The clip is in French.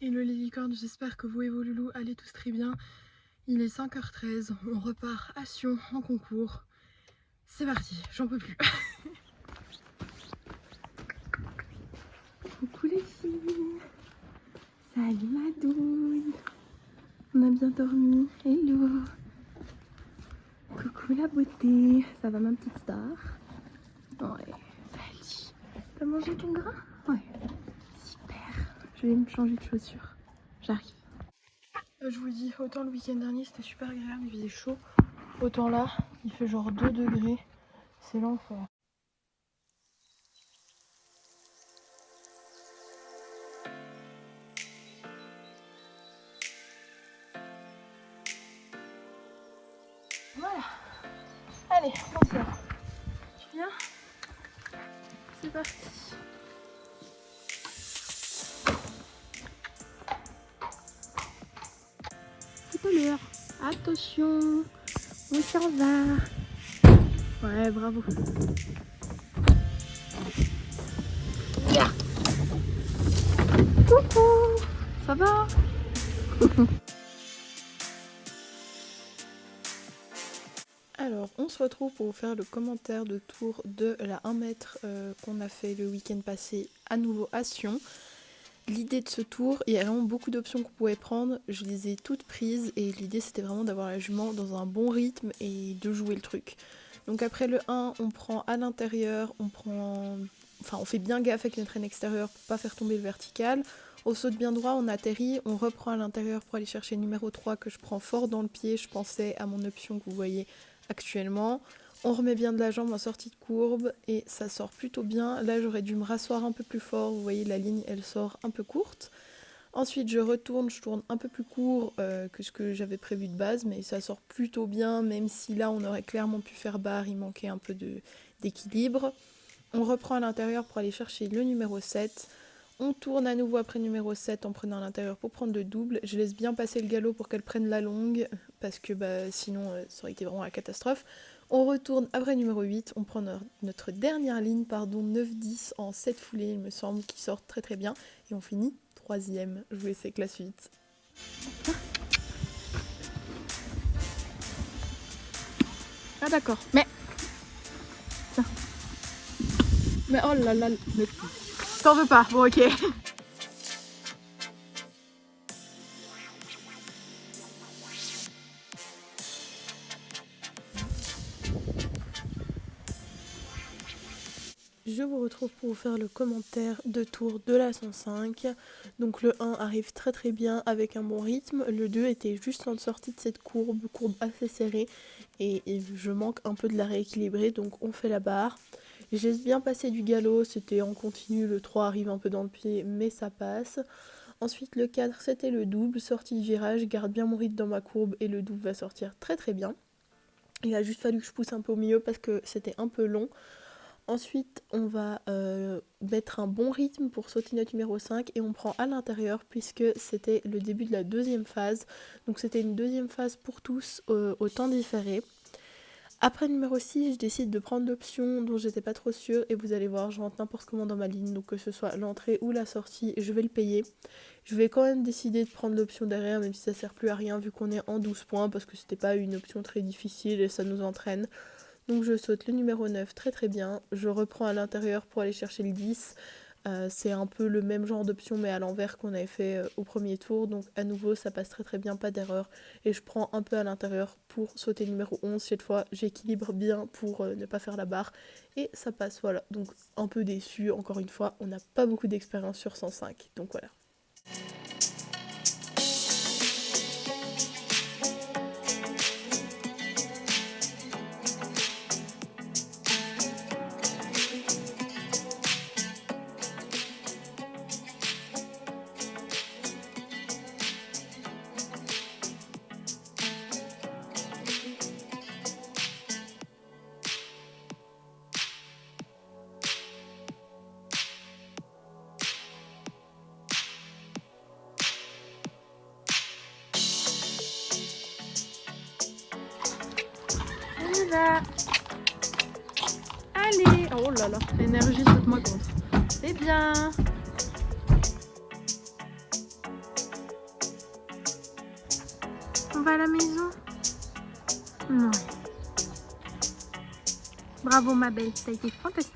Hello les licornes, j'espère que vous et vos loulous allez tous très bien. Il est 5h13, on repart à Sion en concours. C'est parti, j'en peux plus. Coucou les filles. Salut Madouille. On a bien dormi. Hello. Coucou la beauté. Ça va ma petite star? Ouais, salut. T'as mangé ton grain? Ouais. Super. Je vais me changer de chaussures. J'arrive. Je vous dis, autant le week-end dernier c'était super agréable, il faisait chaud. Autant là, il fait genre 2 degrés. C'est l'enfer. Voilà. Allez, on sort. Tu viens? C'est parti. C'est à l'heure. Attention, on s'en va. Ouais, bravo. Yeah. Coucou, ça va? Alors, on se retrouve pour vous faire le commentaire de tour de la 1 mètre qu'on a fait le week-end passé à nouveau à Sion. L'idée de ce tour, il y a vraiment beaucoup d'options qu'on pouvait prendre, je les ai toutes prises et l'idée c'était vraiment d'avoir la jument dans un bon rythme et de jouer le truc. Donc après le 1, on prend à l'intérieur, on fait bien gaffe avec notre traîne extérieure pour pas faire tomber le vertical. Au saut de bien droit, on atterrit, on reprend à l'intérieur pour aller chercher le numéro 3 que je prends fort dans le pied, je pensais à mon option que vous voyez actuellement. On remet bien de la jambe en sortie de courbe et ça sort plutôt bien. Là j'aurais dû me rasseoir un peu plus fort, vous voyez la ligne elle sort un peu courte. Ensuite je tourne un peu plus court que ce que j'avais prévu de base, mais ça sort plutôt bien, même si là on aurait clairement pu faire barre, il manquait un peu d'équilibre. On reprend à l'intérieur pour aller chercher le numéro 7. On tourne à nouveau après le numéro 7 en prenant à l'intérieur pour prendre le double. Je laisse bien passer le galop pour qu'elle prenne la longue, parce que sinon ça aurait été vraiment la catastrophe. On retourne après le numéro 8, on prend notre dernière ligne, 9-10 en 7 foulées, il me semble, qui sort très très bien. Et on finit 3ème. Je vous laisse avec la suite. Ah d'accord, mais... Tiens. Mais oh là là, mais... T'en veux pas, bon ok. Je vous retrouve pour vous faire le commentaire de tour de la 105. Donc le 1 arrive très très bien avec un bon rythme. Le 2 était juste en sortie de cette courbe assez serrée. Et je manque un peu de la rééquilibrer, donc on fait la barre. J'ai bien passé du galop, c'était en continu. Le 3 arrive un peu dans le pied, mais ça passe. Ensuite le 4 c'était le double, sortie de virage, garde bien mon rythme dans ma courbe et le double va sortir très très bien. Il a juste fallu que je pousse un peu au milieu parce que c'était un peu long. Ensuite, on va mettre un bon rythme pour sauter notre numéro 5 et on prend à l'intérieur puisque c'était le début de la deuxième phase. Donc c'était une deuxième phase pour tous au temps différé. Après le numéro 6, je décide de prendre l'option dont j'étais pas trop sûre et vous allez voir, je rentre n'importe comment dans ma ligne, donc que ce soit l'entrée ou la sortie, je vais le payer. Je vais quand même décider de prendre l'option derrière, même si ça sert plus à rien vu qu'on est en 12 points parce que c'était pas une option très difficile et ça nous entraîne. Donc je saute le numéro 9 très très bien, je reprends à l'intérieur pour aller chercher le 10. C'est un peu le même genre d'option mais à l'envers qu'on avait fait au premier tour, donc à nouveau ça passe très très bien, pas d'erreur. Et je prends un peu à l'intérieur pour sauter le numéro 11, cette fois j'équilibre bien pour ne pas faire la barre et ça passe, voilà. Donc un peu déçu, encore une fois, on n'a pas beaucoup d'expérience sur 105, donc voilà. y va. Allez. Oh là là, énergie, saute-moi contre. C'est bien. On va à la maison? Ouais. Bravo ma belle, ça a été fantastique.